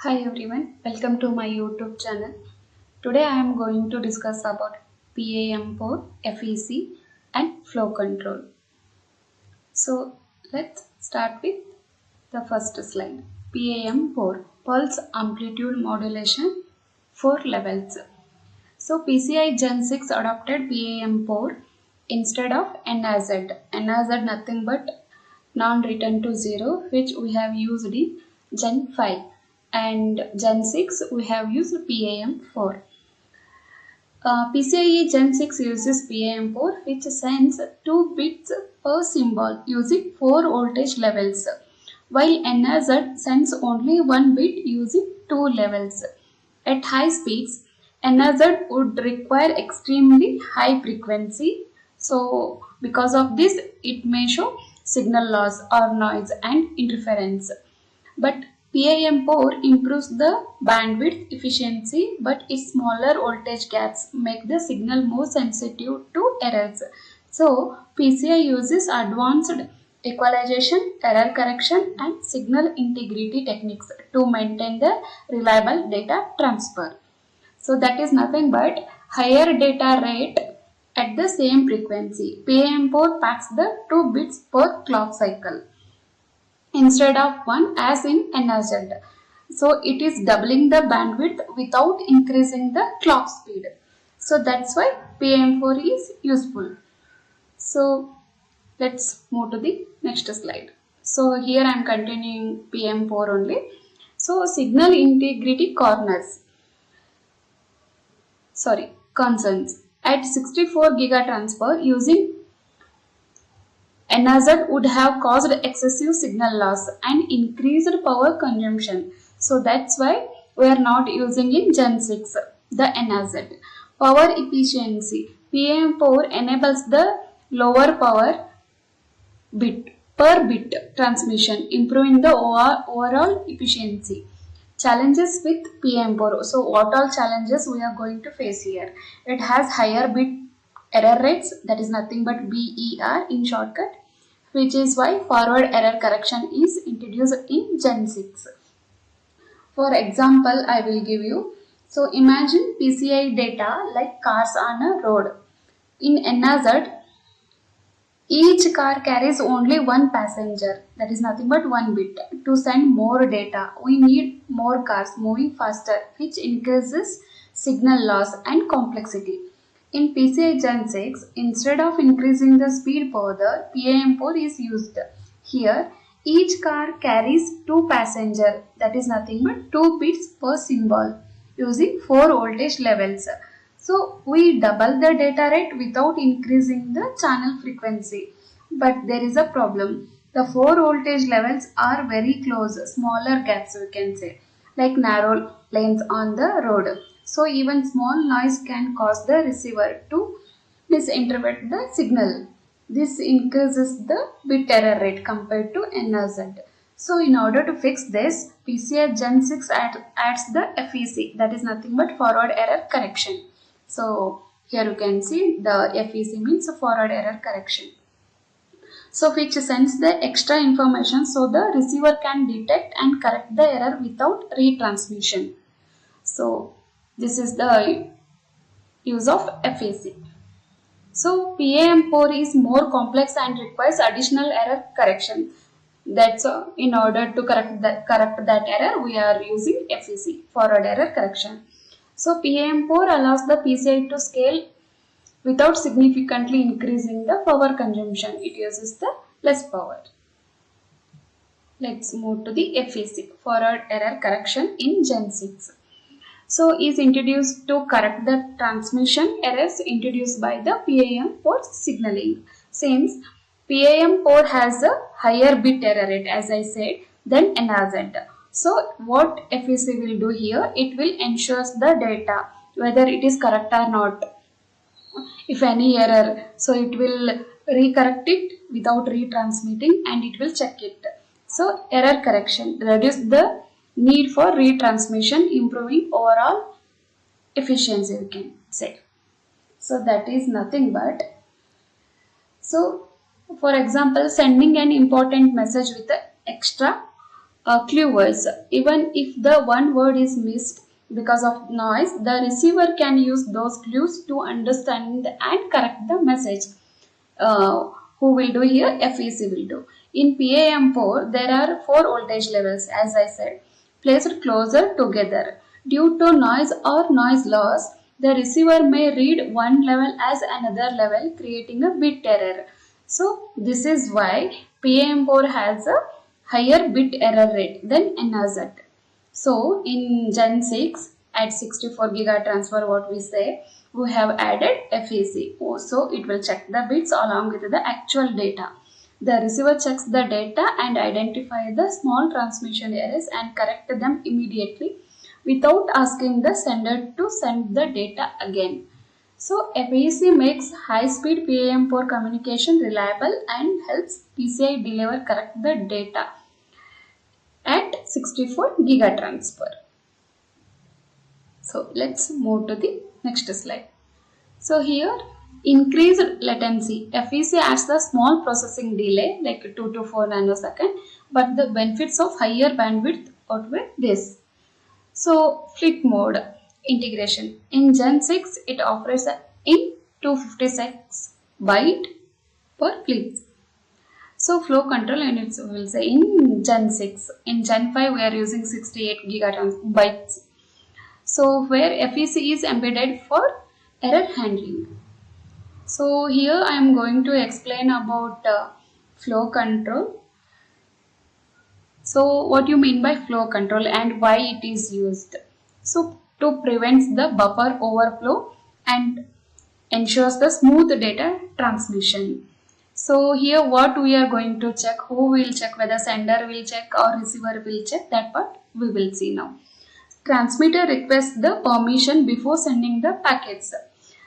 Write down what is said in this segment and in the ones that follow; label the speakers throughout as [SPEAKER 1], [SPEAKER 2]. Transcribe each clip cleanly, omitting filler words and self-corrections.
[SPEAKER 1] Hi everyone, welcome to my YouTube channel. Today I am going to discuss about PAM4, FEC and flow control. So let's start with the first slide. PAM4, pulse amplitude modulation, 4 levels. So PCIe Gen6 adopted PAM4 instead of NAZ. NAZ nothing but non-return to 0, which we have used in Gen5, and Gen6 we have used PAM4. PCIe Gen6 uses PAM4, which sends 2 bits per symbol using 4 voltage levels, while NAZ sends only 1 bit using 2 levels. At high speeds, NAZ would require extremely high frequency. So because of this, it may show signal loss or noise and interference. But PAM4 improves the bandwidth efficiency, but its smaller voltage gaps make the signal more sensitive to errors. So PCI uses advanced equalization, error correction and signal integrity techniques to maintain the reliable data transfer. So that is nothing but higher data rate at the same frequency. PAM4 packs the 2 bits per clock cycle instead of 1 as in NAZ. So it is doubling the bandwidth without increasing the clock speed. So that's why PAM4 is useful. So let's move to the next slide. So here I am continuing PAM4 only. So signal integrity concerns. At 64 giga transfer using NAZ would have caused excessive signal loss and increased power consumption. So that's why we are not using in Gen 6 the NAZ. Power efficiency. PAM4 enables the lower power per bit transmission, improving the overall efficiency. Challenges with PAM4. So what all challenges we are going to face here? It has higher bit error rates, that is nothing but BER in shortcut, which is why forward error correction is introduced in Gen 6. For example, I will give you. So imagine PCI data like cars on a road. In NAZ, each car carries only one passenger, that is nothing but 1 bit. To send more data, we need more cars moving faster, which increases signal loss and complexity. In PCIe Gen 6, instead of increasing the speed further, PAM4 is used. Here, each car carries 2 passengers, that is nothing but 2 bits per symbol, using 4 voltage levels. So we double the data rate without increasing the channel frequency. But there is a problem. The 4 voltage levels are very close, smaller gaps we can say, like narrow lanes on the road. So even small noise can cause the receiver to misinterpret the signal. This increases the bit error rate compared to NAZ. So in order to fix this, PCIe Gen 6 adds the FEC, that is nothing but forward error correction. So here you can see the FEC means forward error correction. So which sends the extra information so the receiver can detect and correct the error without retransmission. So this is the use of FEC. So PAM4 is more complex and requires additional error correction. That's in order to correct that error, we are using FEC, forward error correction. So PAM4 allows the PCI to scale without significantly increasing the power consumption. It uses the less power. Let's move to the FEC, forward error correction in Gen 6. So is introduced to correct the transmission errors introduced by the PAM4 signaling. Since PAM4 has a higher bit error rate, as I said, than NAZ. So what FEC will do here, it will ensure the data whether it is correct or not. If any error, so it will recorrect it without retransmitting and it will check it. So error correction, reduce the need for retransmission, improving overall efficiency we can say. So that is nothing but, so for example, sending an important message with the extra clue words. Even if the one word is missed because of noise, the receiver can use those clues to understand and correct the message. Who will do here? FEC will do. In PAM4, there are 4 voltage levels, as I said, placed closer together. Due to noise or noise loss, the receiver may read one level as another level, creating a bit error. So, this is why PAM4 has a higher bit error rate than NRZ. So in Gen 6 at 64 giga transfer, what we say, we have added FEC. So it will check the bits along with the actual data. The receiver checks the data and identify the small transmission errors and correct them immediately without asking the sender to send the data again. So FEC makes high-speed PAM4 communication reliable and helps PCI deliver correct the data at 64 giga transfer. So let's move to the next slide. So here, increased latency. FEC adds the small processing delay like 2 to 4 nanosecond, but the benefits of higher bandwidth outweigh this. So FLIT mode integration. In Gen 6, it operates in 256 byte per FLIT. So flow control units will say in Gen 6. In Gen 5 we are using 68 gigabytes. So where FEC is embedded for error handling. So here I am going to explain about flow control. So what you mean by flow control and why it is used. So to prevent the buffer overflow and ensures the smooth data transmission. So here what we are going to check, who will check, whether sender will check or receiver will check, that part we will see now. Transmitter requests the permission before sending the packets.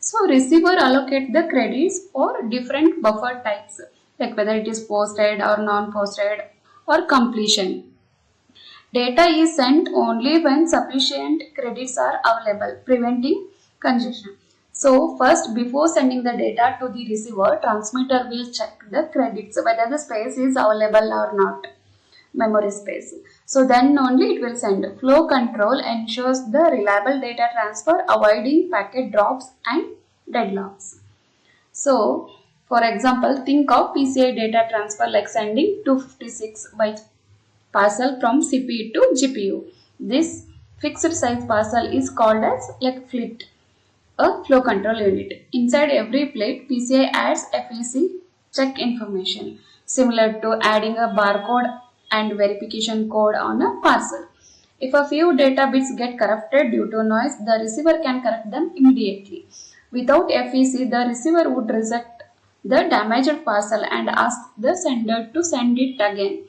[SPEAKER 1] So receiver allocate the credits for different buffer types, like whether it is posted or non-posted or completion. Data is sent only when sufficient credits are available, preventing congestion. So first, before sending the data to the receiver, transmitter will check the credits, whether the space is available or not, memory space. So then only it will send. Flow control ensures the reliable data transfer, avoiding packet drops and deadlocks. So for example, think of PCI data transfer like sending 256 byte parcel from CPU to GPU. This fixed size parcel is called as like FLIT, a flow control unit. Inside every FLIT, PCI adds FEC check information, similar to adding a barcode and verification code on a parcel. If a few data bits get corrupted due to noise, the receiver can correct them immediately. Without FEC, the receiver would reject the damaged parcel and ask the sender to send it again.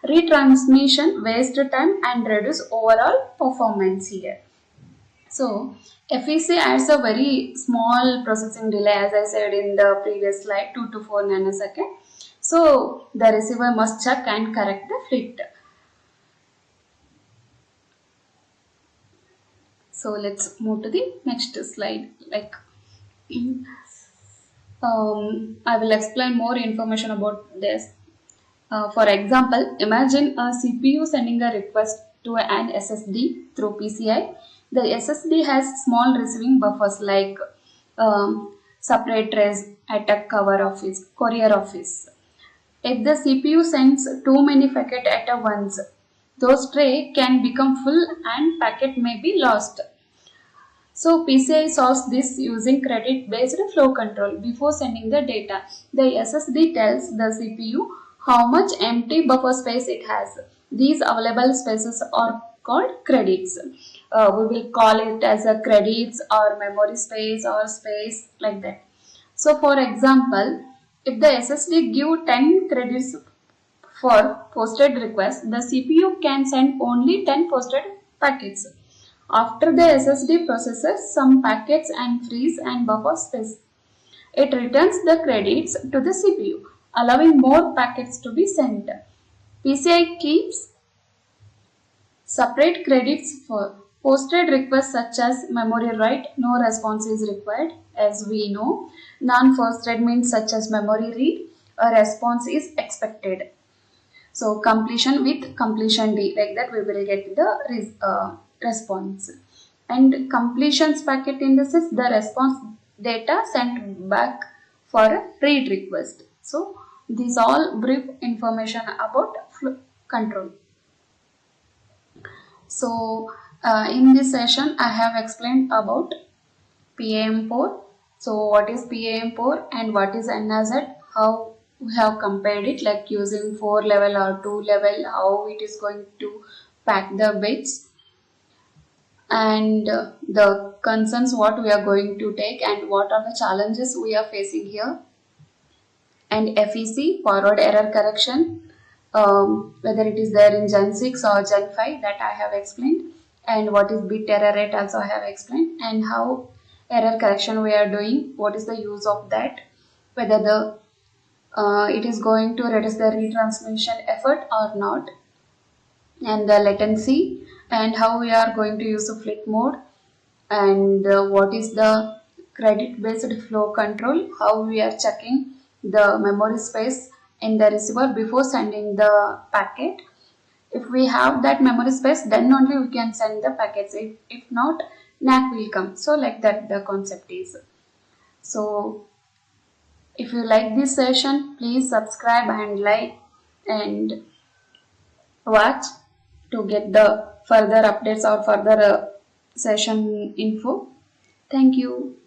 [SPEAKER 1] Retransmission wastes time and reduce overall performance here. So FEC adds a very small processing delay, as I said in the previous slide, 2 to 4 nanosecond. So the receiver must check and correct the FLIT. So let's move to the next slide. I will explain more information about this. For example, imagine a CPU sending a request to an SSD through PCI. The SSD has small receiving buffers like separate trays at a courier office. If the CPU sends too many packets at once, those trays can become full and packet may be lost. So PCI solves this using credit-based flow control. Before sending the data, the SSD tells the CPU how much empty buffer space it has. These available spaces are called credits. We will call it as a credits or memory space or space like that. So for example, if the SSD give 10 credits for posted request, the CPU can send only 10 posted packets. After the SSD processes some packets and frees and buffer space, it returns the credits to the CPU, allowing more packets to be sent. PCI keeps separate credits for posted requests such as memory write, no response is required, as we know. Non-posted means such as memory read, a response is expected. So completion with completion D, like that we will get the response. And completions packet indices the response data sent back for a read request. So these all brief information about flow control. So in this session I have explained about PAM4. So what is PAM4 and what is NAZ? How we have compared it, like using 4 level or 2 level, how it is going to pack the bits, and the concerns what we are going to take and what are the challenges we are facing here. And FEC, forward error correction, whether it is there in Gen 6 or Gen 5, that I have explained. And what is bit error rate also I have explained, and how error correction we are doing, what is the use of that, whether the it is going to reduce the retransmission effort or not, and the latency, and how we are going to use the FLIT mode, and what is the credit based flow control, how we are checking the memory space in the receiver before sending the packet. If we have that memory space, then only we can send the packets. If not, NAC will come. So like that the concept is. So if you like this session, please subscribe and like and watch to get the further updates or further session info. Thank you.